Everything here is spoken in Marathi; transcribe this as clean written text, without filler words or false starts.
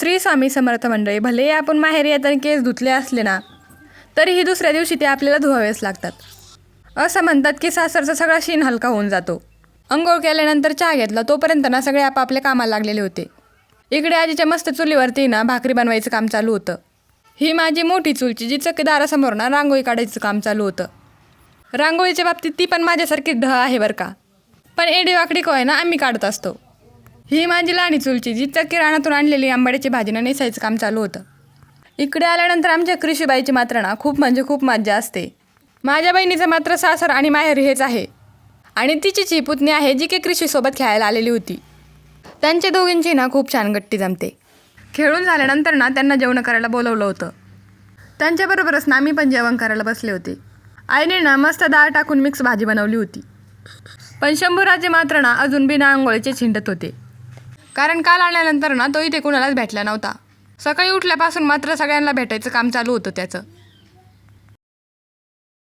श्री स्वामी समर्थ मंडळी, भले आपण माहेरी येताना केस धुतले असले ना तरीही दुसऱ्या दिवशी ते आपल्याला धुवावेच लागतात. असं म्हणतात की सासरचा सगळा शीण हलका होऊन जातो. अंघोळ केल्यानंतर चहा घेतला तोपर्यंत ना सगळे आपापल्या कामाला लागलेले होते. इकडे आजीच्या मस्त चुलीवरती ना भाकरी बनवायचं काम चालू होतं. ही माझी मोठी चुलची जी दारासमोर ना रांगोळी काढायचं काम चालू होतं. रांगोळीच्या बाबतीत ती पण माझ्यासारखी ढ आहे बरं का, पण एडी वाकडी कोय ना आम्ही काढत असतो. ही माझी लहानी चुलची जी किराणातून आणलेली आंबाड्याची भाजीनं नेसायचं काम चालू होतं. इकडे आल्यानंतर आमच्या कृषीबाईची मात्र ना खूप म्हणजे खूप मज्जा असते. माझ्या बहिणीचं मात्र सासर आणि माहेर हेच आहे आणि तिचीच ही पुतणी आहे जी की कृषीसोबत खेळायला आलेली होती. त्यांच्या दोघींची ना खूप छान गट्टी जमते. खेळून झाल्यानंतर ना त्यांना जेवण करायला बोलवलं होतं. त्यांच्याबरोबरच ना आम्ही पण जेवण करायला बसले होते. आईने ना मस्त डाळ टाकून मिक्स भाजी बनवली होती. पण शंभूराजे मात्र ना अजून बिना आंघोळीचे छिंडत होते, कारण काल आल्यानंतर ना तो इथे कुणालाच भेटला नव्हता. सकाळी उठल्यापासून मात्र सगळ्यांना भेटायचं काम चालू होतं त्याचं.